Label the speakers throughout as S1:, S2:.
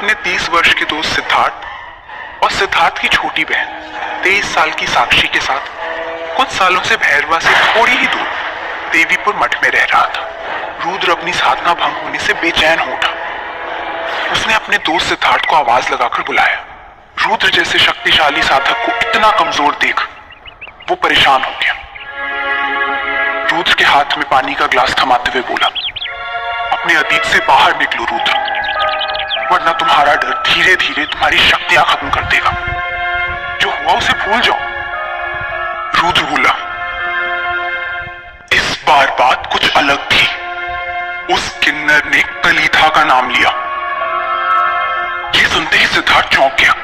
S1: अपने 30 वर्ष के दोस्त सिद्धार्थ और सिद्धार्थ की छोटी बहन 23 साल की साक्षी के साथ कुछ सालों से भैरवा से थोड़ी ही दूर देवीपुर मठ में रह रहा था। रुद्र अपनी साधना भंग होने से बेचैन हो उठा। उसने अपने दोस्त सिद्धार्थ को आवाज लगाकर बुलाया। रुद्र जैसे शक्तिशाली साधक को इतना कमजोर देख वो परेशान हो गया। रुद्र के हाथ में पानी का ग्लास थमाते हुए बोला, अपने अतीत से बाहर निकलो रुद्र, वरना तुम्हारा डर धीरे धीरे तुम्हारी शक्तियां खत्म कर देगा। जो हुआ उसे भूल जाओ। रुद्र बोला, इस बार बात कुछ अलग थी। उस किन्नर ने कलीथा का नाम लिया। ये सुनते ही सिद्धार्थ चौंक गया।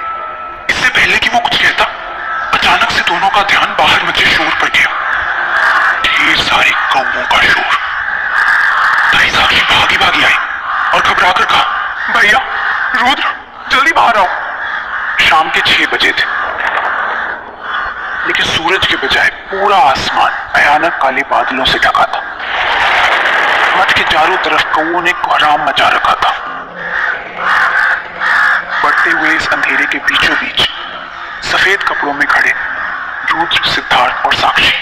S1: इससे पहले कि वो कुछ कहता, अचानक से दोनों का ध्यान बाहर मचे शोर पर गया। ढेर सारे कौवों का शोर। ताई साक्षी भागी भागी आई और घबराकर कहा, भैया रुद्र जल्दी बाहर आओ। शाम के 6 बजे थे, लेकिन सूरज के बजाय पूरा आसमान भयानक काले बादलों से ढका था। मठ के चारों तरफ कौवों ने कोहराम मचा रखा था। बढ़ते हुए इस अंधेरे के बीचों बीच सफेद कपड़ों में खड़े रुद्र, सिद्धार्थ और साक्षी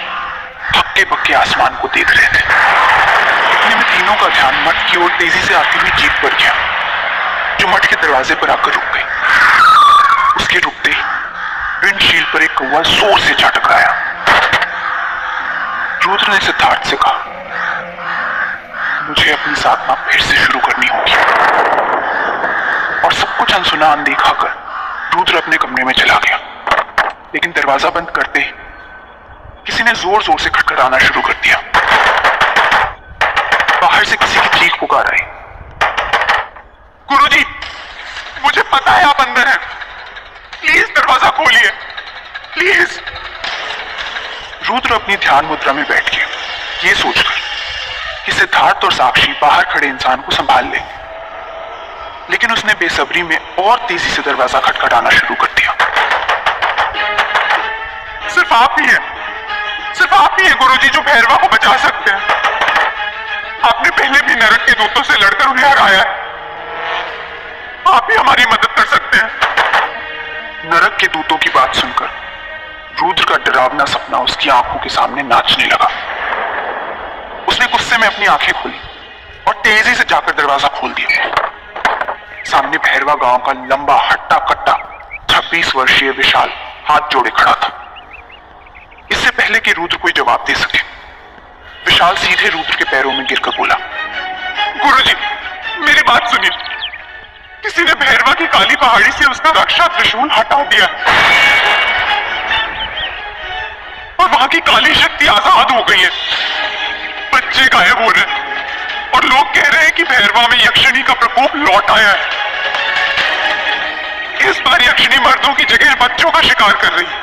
S1: हक्के बक्के आसमान को देख रहे थे। इतने में तीनों का ध्यान मठ की ओर तेजी से आती हुई जीप पर गया, जो मठ के दरवाजे पर आकर रुक गई। उसके रुकते ही विंडशील्ड पर एक कौवा जोर से जा टकराया। रुद्र ने सिद्धार्थ से कहा, मुझे अपनी साधना फिर से शुरू करनी होगी। और सब कुछ अनसुना अनदेखा कर रुद्र अपने कमरे में चला गया। लेकिन दरवाजा बंद करते ही किसी ने जोर जोर से खटखटाना शुरू कर दिया। बाहर से किसी की चीख पुकार आई, गुरुजी, मुझे पता है आप अंदर हैं, प्लीज दरवाजा खोलिए, प्लीज। रुद्र अपनी ध्यान मुद्रा में बैठ गया, ये सोचकर कि सिद्धार्थ और साक्षी बाहर खड़े इंसान को संभाल ले। लेकिन उसने बेसब्री में और तेजी से दरवाजा खटखटाना शुरू कर दिया। सिर्फ आप ही हैं गुरुजी जो भैरवा को बचा सकते हैं। आपने पहले भी नरक के दूतों से लड़कर उन्हें हराया है। आप ही हमारी मदद कर सकते हैं। नरक के दूतों की बात सुनकर रुद्र का डरावना सपना उसकी आंखों के सामने नाचने लगा। उसने गुस्से में अपनी आंखें खोली और तेजी से जाकर दरवाजा खोल दिया। सामने भैरवा गांव का लंबा हट्टा कट्टा 26 वर्षीय विशाल हाथ जोड़े खड़ा था। इससे पहले कि रुद्र कोई जवाब दे सके, विशाल सीधे रुद्र के पैरों में गिरकर बोला, गुरुजी, मेरी बात सुनिए। किसी ने भैरवा की काली पहाड़ी से उसका रक्षा त्रिशूल हटा दिया और वहां की काली शक्ति आजाद हो गई है। बच्चे गायब हो रहे हैं और लोग कह रहे हैं कि भैरवा में यक्षिणी का प्रकोप लौट आया है। इस बार यक्षिणी मर्दों की जगह बच्चों का शिकार कर रही है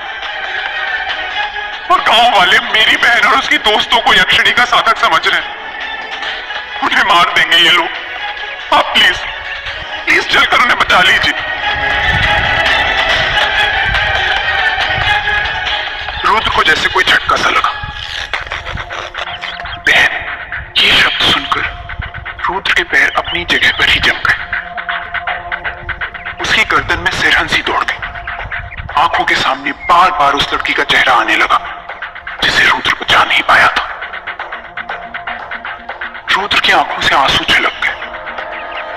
S1: और गांव वाले मेरी बहन और उसकी दोस्तों को यक्षिणी का साधक समझ रहे हैं। उन्हें मार देंगे ये लोग। आप प्लीज चलकर उन्हें बचा लीजिए। रुद्र को जैसे कोई झटका सा लगा। बहन, ये शब्द सुनकर रुद्र के पैर अपनी जगह पर ही जम गए। उसकी गर्दन में सिरहंसी दौड़ गई। आंखों के सामने बार बार उस लड़की का चेहरा आने लगा जिसे रुद्र को जान नहीं पाया था। रुद्र की आंखों से आंसू छलक गए।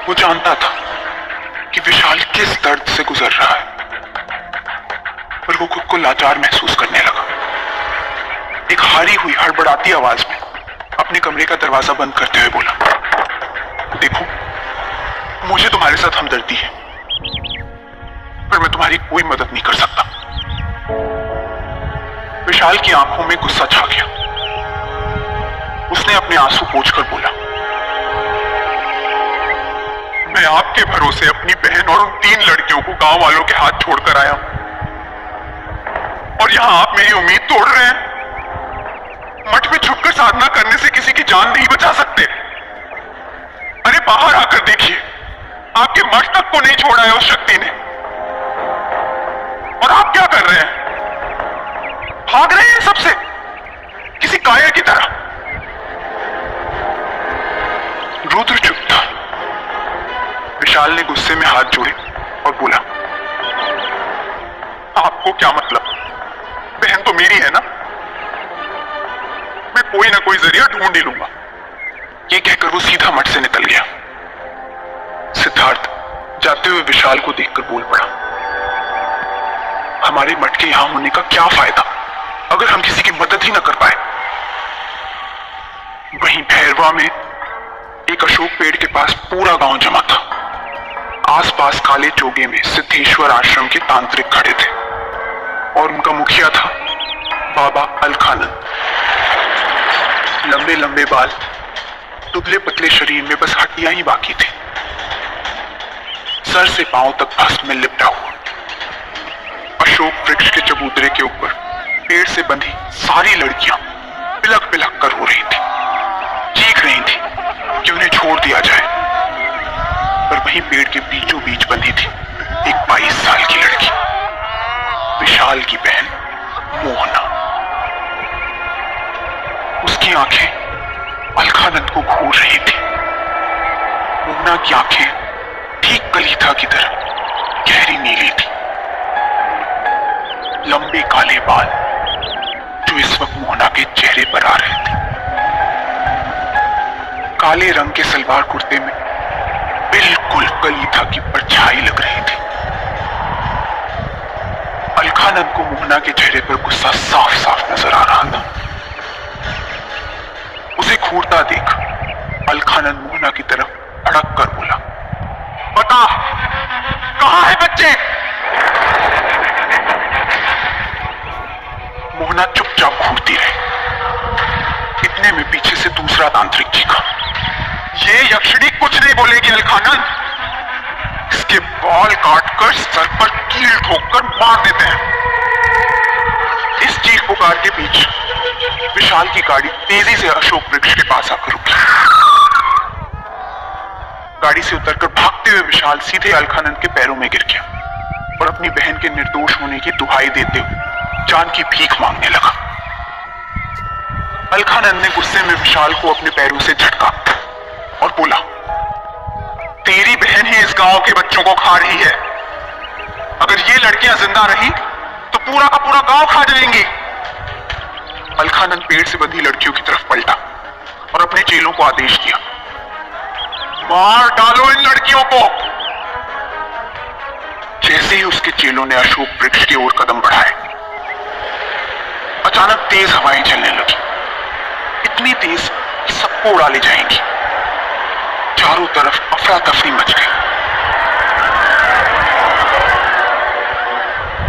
S1: वो जानता था कि विशाल किस दर्द से गुजर रहा है, पर वो खुद को लाचार महसूस करने लगा। एक हारी हुई हड़बड़ाती आवाज में अपने कमरे का दरवाजा बंद करते हुए बोला, देखो, मुझे तुम्हारे साथ हमदर्दी है, पर मैं तुम्हारी कोई मदद नहीं कर सकता। विशाल की आंखों में गुस्सा छा गया। उसने अपने आंसू पोंछकर बोला, मैं आपके भरोसे अपनी बहन और उन 3 लड़कियों को गांव वालों के हाथ छोड़कर आया और यहां आप मेरी उम्मीद तोड़ रहे हैं। मठ में छुपकर साधना करने से किसी की जान नहीं बचा सकते। अरे बाहर आकर देखिए, आपके मठ तक को नहीं छोड़ा है उस शक्ति ने। और आप क्या कर रहे हैं? भाग रहे हैं सबसे, किसी कायर की तरह। रुद्र चुप था। विशाल ने गुस्से में हाथ जोड़े और बोला, आपको क्या मतलब? बहन तो मेरी है ना, मैं कोई ना कोई जरिया ढूंढ ही लूंगा। ये कहकर वो सीधा मठ से निकल गया। सिद्धार्थ जाते हुए विशाल को देखकर बोल पड़ा, हमारे मठ के यहां होने का क्या फायदा अगर हम किसी की मदद ही ना कर पाए। वहीं भैरवा में एक अशोक पेड़ के पास पूरा गांव जमा था। आसपास काले चोगे में सिद्धेश्वर आश्रम के तांत्रिक खड़े थे और उनका मुखिया था बाबा अलखानंद। लंबे लंबे बाल, दुबले पतले शरीर में बस हड्डियां ही बाकी थी। सर से पांव तक भस्म में लिपटा हुआ। अशोक वृक्ष के चबूतरे के ऊपर पेड़ से बंधी सारी लड़कियां बिलक बिलक कर रो रही थी, चीख रही थी कि उन्हें छोड़ दिया जाए। पर वहीं पेड़ के बीचों बीच बंधी थी एक 22 साल की लड़की, विशाल की बहन मोहना। उसकी आंखें अलखानंद को घूर रही थी। मोहना की आंखें ठीक कलीथा की तरह गहरी नीली थी। लंबे काले बाल जो इस वक्त मोहना के चेहरे पर आ रहे थे। काले रंग के सलवार कुर्ते में बिल्कुल कलीथा की परछाई लग रही थी। अलखानंद को मोहना के चेहरे पर गुस्सा साफ साफ नजर आ रहा था। उसे घूरता देख अलखानंद मोहना की तरफ अड़क कर बोला, बता कहां है बच्चे? मोहना चुपचाप घूरती रही। इतने में पीछे से दूसरा तांत्रिक चीखा, ये यक्षिणी कुछ नहीं बोलेगी अलखानंद, इसके बाल काटकर सर पर कील ठोककर मार देते हैं। इस चीख पुकार के बीच विशाल की गाड़ी तेजी से अशोक वृक्ष के पास आकर रुकी। गाड़ी से उतरकर भागते हुए विशाल सीधे अलखानंद के पैरों में गिर गया और अपनी बहन के निर्दोष होने की दुहाई देते हुए जान की भीख मांगने लगा। अलखानंद ने गुस्से में विशाल को अपने पैरों से झटका और बोला, तेरी बहन ही इस गांव के बच्चों को खा रही है। अगर ये लड़कियां जिंदा रही तो पूरा का पूरा गांव खा जाएंगी। अलखानंद पेड़ से बंधी लड़कियों की तरफ पलटा और अपने चेलों को आदेश दिया, मार डालो इन लड़कियों को। जैसे ही उसके चेलों ने अशोक वृक्ष की ओर कदम बढ़ाए, अचानक तेज हवाएं चलने लगी, इतनी तेज कि सबको उड़ा ले जाएंगी। चारों तरफ अफरा तफरी मच गई।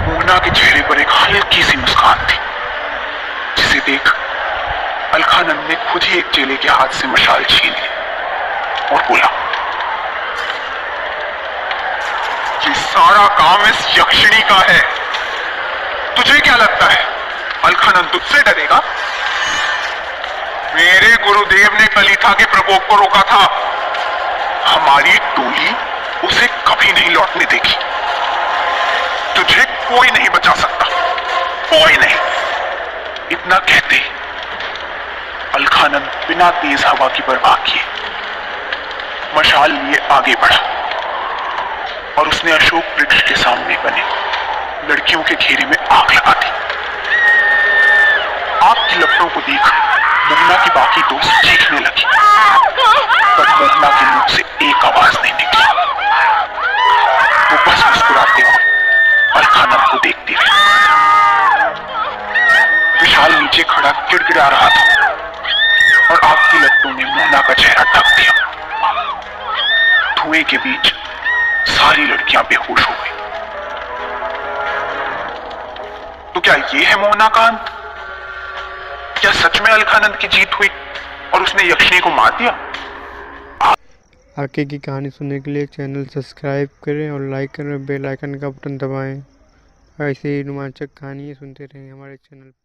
S1: मोहना के चेहरे पर एक हल्की सी मुस्कान थी, जिसे देख अलखानंद ने खुद ही एक चेले के हाथ से मशाल छीन ली और बोला, ये सारा काम इस यक्षिणी का है। तुझे क्या लगता है अलखानंद तुझसे डरेगा? मेरे गुरुदेव ने कलीथा के प्रकोप को रोका था। हमारी टोली उसे कभी नहीं लौटने देगी। तुझे कोई नहीं बचा सकता, कोई नहीं। इतना कहते अलखानंद बिना तेज हवा की परवाह किए मशाल लिए आगे बढ़ा और उसने अशोक वृक्ष के सामने बने लड़कियों के घेरे में आग लगा दी। आग की लपटों को देख मोहना की बाकी दोस्त चीखने लगी, पर मोहना के मुंह से एक आवाज नहीं निकली। वो बस मुस्कुराते हुए अलखानंद को देखती रही। विशाल नीचे खड़ा गिड़गिड़ा रहा था और आग की लपटों ने मोहना का चेहरा ढक दिया। धुएं के बीच सारी लड़कियां बेहोश हो गई। तो क्या ये है मोहना का अंत? क्या सच में अलखानंद की जीत हुई और उसने यक्षिणी को मार दिया?
S2: आगे की कहानी सुनने के लिए चैनल सब्सक्राइब करें और लाइक करें, बेल आइकन का बटन दबाएं। ऐसे ही रोमांचक कहानियाँ सुनते रहें हमारे चैनल पर।